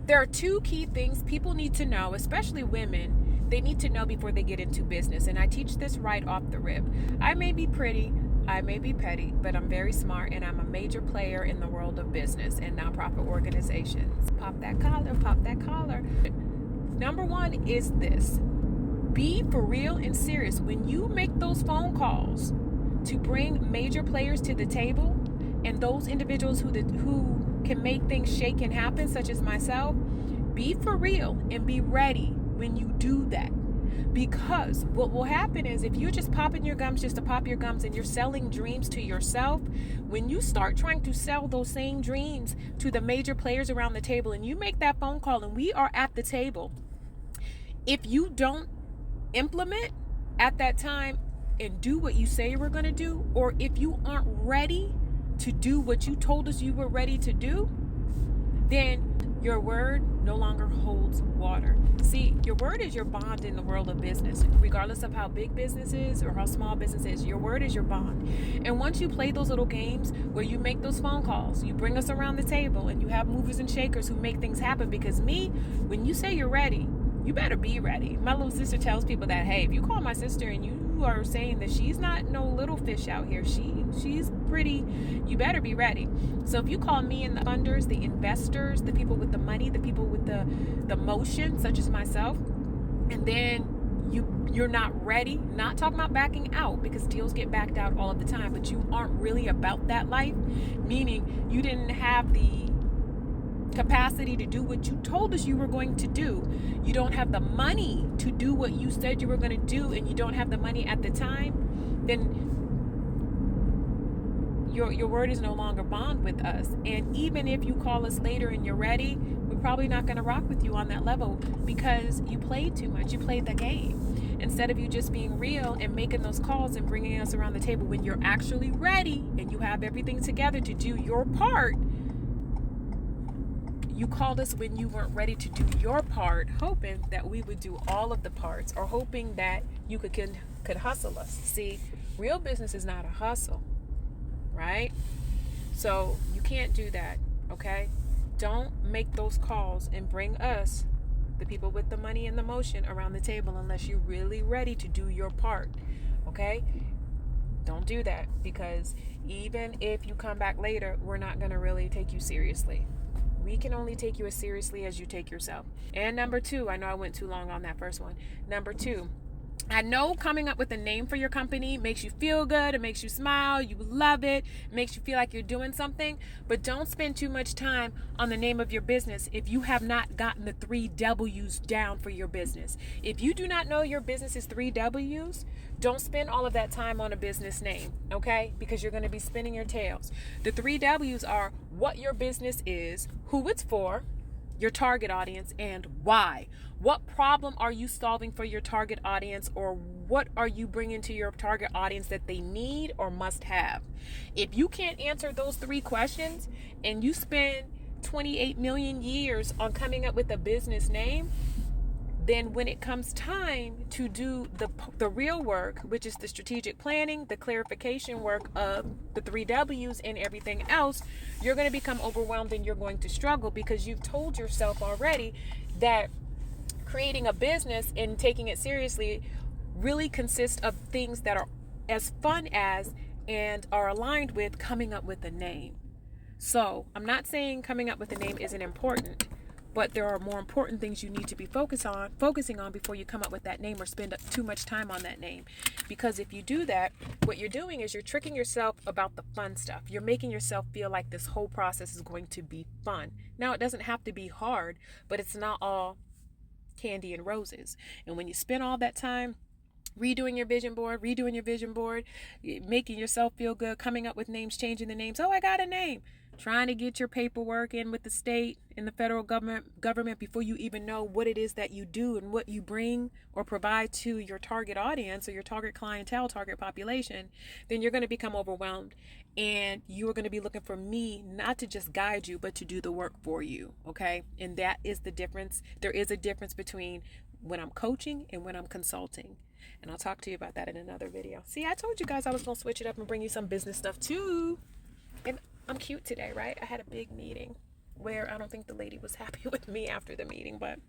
There are two key things people need to know, especially women. They need to know before they get into business. And I teach this right off the rip. I may be pretty, I may be petty, but I'm very smart, and I'm a major player in the world of business and nonprofit organizations. Pop that collar, pop that collar. Number one is this. Be for real and serious. When you make those phone calls to bring major players to the table, and those individuals who can make things shake and happen, such as myself, be for real and be ready when you do that. Because what will happen is, if you're just popping your gums just to pop your gums and you're selling dreams to yourself, when you start trying to sell those same dreams to the major players around the table, and you make that phone call and we are at the table, if you don't implement at that time and do what you say you were going to do, or if you aren't ready to do what you told us you were ready to do, then your word no longer holds water. See, your word is your bond in the world of business. Regardless of how big business is or how small business is, your word is your bond. And once you play those little games where you make those phone calls, you bring us around the table, and you have movers and shakers who make things happen, because when you say you're ready, you better be ready. My little sister tells people that, hey, if you call my sister and you are saying that she's not no little fish out here, she's pretty, you better be ready. So if you call me and the funders, the investors, the people with the money, the people with the motion, such as myself, and then you're not ready, not talking about backing out, because deals get backed out all of the time, but you aren't really about that life, meaning you didn't have the capacity to do what you told us you were going to do. You don't have the money to do what you said you were going to do, and you don't have the money at the time, then your word is no longer bond with us. And even if you call us later and you're ready, we're probably not going to rock with you on that level, because you played too much. You played the game instead of you just being real and making those calls and bringing us around the table when you're actually ready and you have everything together to do your part. You called us when you weren't ready to do your part, hoping that we would do all of the parts, or hoping that you could hustle us. See, real business is not a hustle, right? So you can't do that, okay? Don't make those calls and bring us, the people with the money and the motion, around the table unless you're really ready to do your part, okay? Don't do that, because even if you come back later, we're not going to really take you seriously. We can only take you as seriously as you take yourself. And number two, I know I went too long on that first one. Number two, I know coming up with a name for your company makes you feel good, it makes you smile, you love it, it makes you feel like you're doing something, but don't spend too much time on the name of your business if you have not gotten the 3 W's down for your business. If you do not know your business is 3 W's, don't spend all of that time on a business name, okay? Because you're going to be spinning your tails. The 3 W's are what your business is, who it's for, your target audience, and why. What problem are you solving for your target audience, or what are you bringing to your target audience that they need or must have? If you can't answer those 3 questions and you spend 28 million years on coming up with a business name, then when it comes time to do the real work, which is the strategic planning, the clarification work of the 3 W's and everything else, you're going to become overwhelmed and you're going to struggle, because you've told yourself already that creating a business and taking it seriously really consists of things that are as fun as and are aligned with coming up with a name. So I'm not saying coming up with a name isn't important, but there are more important things you need to be focusing on before you come up with that name or spend too much time on that name. Because if you do that, what you're doing is you're tricking yourself about the fun stuff. You're making yourself feel like this whole process is going to be fun. Now, it doesn't have to be hard, but it's not all candy and roses. And when you spend all that time redoing your vision board, making yourself feel good, coming up with names, changing the names. Oh, I got a name. Trying to get your paperwork in with the state and the federal government before you even know what it is that you do and what you bring or provide to your target audience or your target clientele, target population, then you're going to become overwhelmed, and you are going to be looking for me not to just guide you, but to do the work for you. Okay. And that is the difference. There is a difference between when I'm coaching and when I'm consulting. And I'll talk to you about that in another video. See, I told you guys I was going to switch it up and bring you some business stuff too. And I'm cute today, right? I had a big meeting. where I don't think the lady was happy with me after the meeting, but